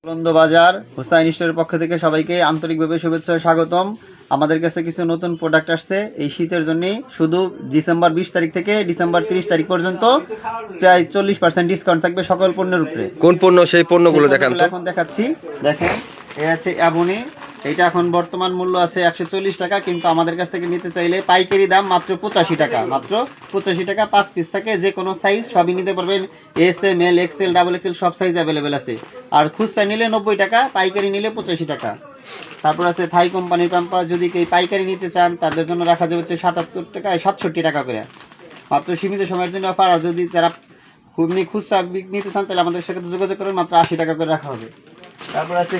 আনন্দবাজার হুসাইন স্টোরের পক্ষ থেকে সবাইকে আন্তরিকভাবে শুভেচ্ছা ও স্বাগতম। আমাদের কাছে কিছু নতুন প্রোডাক্ট আসছে এই শীতের জন্য। শুধু ডিসেম্বর 20 তারিখ থেকে ডিসেম্বর 30 তারিখ পর্যন্ত প্রায় 40% ডিসকাউন্ট থাকবে সকল পণ্যের উপরে। কোন পণ্য সেই পণ্যগুলো দেখান তো। এখন দেখাচ্ছি, দেখেন এই আছে অ্যাবনি। এটা এখন বর্তমান মূল্য আছে 140 টাকা, কিন্তু আমাদের কাছ থেকে নিতে চাইলে পাইকারি দাম মাত্র 85 টাকা। মাত্র 85 টাকা, 5 পিস থাকে, যে কোনো সাইজ সবই নিতে পারবেন। S M L XL double XL সব সাইজ অ্যাভেলেবেল আছে। আর খুচরা নিলে 90 টাকা, পাইকারি নিলে 85 টাকা। তারপর আছে থাই কোম্পানির প্যাম্পাস, যদি কেউ পাইকারি নিতে চান তাদের জন্য রাখা যাবে হচ্ছে 77 টাকা 67 টাকা করে, মাত্র সীমিত সময়ের জন্য অফার। আর যদি যারা খুচরা নিতে চান তাহলে আমাদের সাথে যোগাযোগ করেন, মাত্র 80 টাকা করে রাখা হবে। তারপর আছে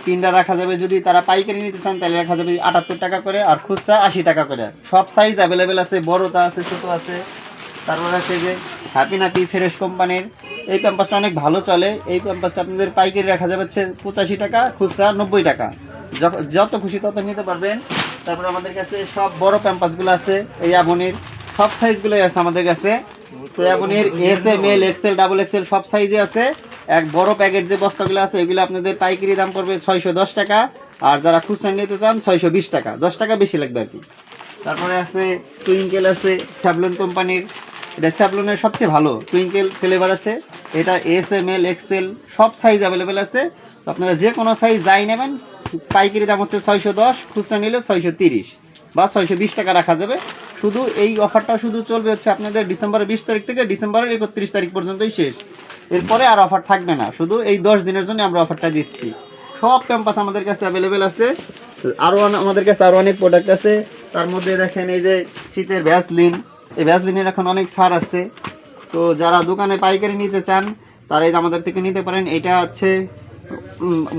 কিন্ডার রাখা যাবে, যদি তারা পাইকারি নিতে চান তাহলে রাখা যাবে 78 টাকা করে, আর খুচরা 80 টাকা করে। সব সাইজ অ্যাভেলেবেল আছে, বড়টা আছে, ছোট আছে। তারপর আছে যে হ্যাপি নাপি ফ্রেশ কোম্পানির এই প্যাম্পাসটা অনেক ভালো চলে। এই প্যাম্পাসটা আপনাদের পাইকারি রাখা যাবে 85 টাকা, খুচরা 90 টাকা। যত খুশি তত নিতে পারবেন। তারপর আমাদের কাছে সব বড় প্যাম্পাসগুলো আছে, এই অ্যাবনির সব সাইজগুলোই আছে আমাদের কাছে। তো অ্যাবনির S M L XL double XL সব সাইজে আছে। এক বড় প্যাকেট যে বস্তাগুলো আছে এগুলো আপনাদের পাইকারি দাম পড়বে 610 টাকা, আর যারা খুচরা নিতে চান 620 টাকা, 10 টাকা বেশি লাগবে আর কি। তারপরে আছে টুইঙ্কেল আছে স্যাভলন কোম্পানির, এটা স্যাভলনের সবচেয়ে ভালো টুইঙ্কেল ফ্লেভার আছে। এটা এস এম এল এক্সেল সব সাইজ অ্যাভেলেবেল আছে। তো আপনারা যে কোনো সাইজ যাই নেবেন, পাইকারি দাম হচ্ছে 610, খুচরা নিলে 630 বা 620 টাকা রাখা যাবে। শুধু এই অফারটা শুধু চলবে হচ্ছে আপনাদের ডিসেম্বরের 20 তারিখ থেকে ডিসেম্বরের 31 তারিখ পর্যন্তই শেষ। এরপরে আর অফার থাকবে না, শুধু এই 10 দিনের জন্য আমরা অফারটা দিচ্ছি। সব ক্যাম্পাস আমাদের কাছে অ্যাভেলেবেল আছে। আমাদের কাছে আরও অনেক প্রোডাক্ট আছে। তার মধ্যে দেখেন এই যে শীতের ভ্যাসলিন, এই ভ্যাসলিনের এখন অনেক ছাড় আছে। তো যারা দোকানে পাইকারি নিতে চান তারা আমাদের থেকে নিতে পারেন। এটা হচ্ছে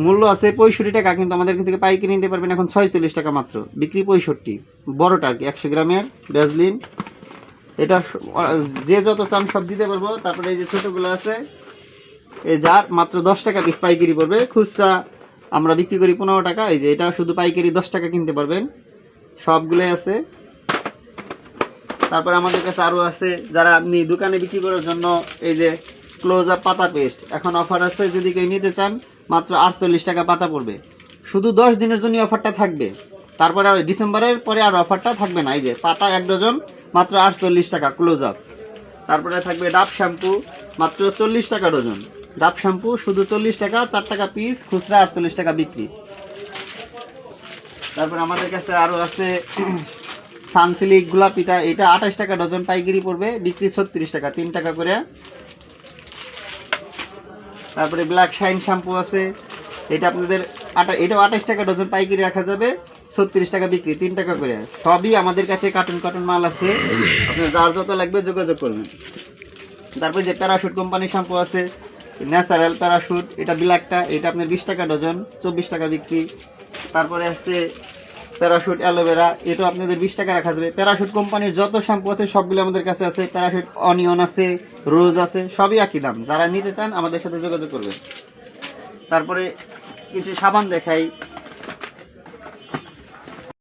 মূল্য আছে 65 টাকা, কিন্তু আমাদের থেকে পাইকারি নিতে পারবেন এখন 46 টাকা মাত্র, বিক্রি 65। বড়টা আর কি 100 গ্রামের ভ্যাসলিন, এটা যে যত চান সব দিতে পারবো। তারপরে এই যে ছোটগুলো আছে, এই যার মাত্র 10 টাকা পিস পাইকারি পড়বে, খুচরা আমরা বিক্রি করি 15 টাকা। এই যে এটা শুধু পাইকারি 10 টাকা কিনতে পারবেন, সবগুলোই আছে। তারপরে আমাদের কাছে আরো আছে যারা আপনি দোকানে বিক্রি করার জন্য, এই যে ক্লোজ আপ পাতা পেস্ট এখন অফার আছে, যদি কেউ নিতে চান মাত্র 48 টাকা পাতা পড়বে। শুধু 10 দিনের জন্য অফারটা থাকবে, তারপরে আর ডিসেম্বরের পরে আর অফারটা থাকবে না। এই যে পাতা 1 ডজন মাত্র 48 টাকা ক্লোজ আপ। তারপরে থাকবে ডাব শ্যাম্পু, মাত্র 40 টাকা ডজন। ডাব শ্যাম্পু শুধু 40 টাকা, 4 টাকা পিস, খুচরা 48 টাকা বিক্রি। তারপরে আমাদের কাছে আরো আছে সানসিল্ক গোলাপিটা, এটা 28 টাকা ডজন পাইকারি পড়বে, বিক্রি 36 টাকা, 3 টাকা করে। তারপরে ব্ল্যাক শাইন শ্যাম্পু আছে, এটা আপনাদের এটাও 28 টাকা ডজন পাইকারি রাখা যাবে, 36 টাকা বিক্রি, 3 টাকা করে। সবই আমাদের কাছে কার্টন মাল আছে, আপনার যার যত লাগবে যোগাযোগ করবেন। তারপরে যে প্যারাশুট কোম্পানির শ্যাম্পু আছে, ন্যাচারাল প্যারাশুট, এটা ব্ল্যাকটা, এটা আপনার 20 টাকা ডজন, 24 টাকা বিক্রি। তারপরে আছে প্যারাশুট অ্যালোভেরা, এটা আপনাদের 20 টাকা রাখা যাবে। প্যারাশুট কোম্পানির যত শ্যাম্পু আছে সবগুলো আমাদের কাছে আছে। প্যারাশুট অনিয়ন আছে, রোজ আছে, সবই একই দাম। যারা নিতে চান আমাদের সাথে যোগাযোগ করবেন। তারপরে কিছু সাবান দেখাই,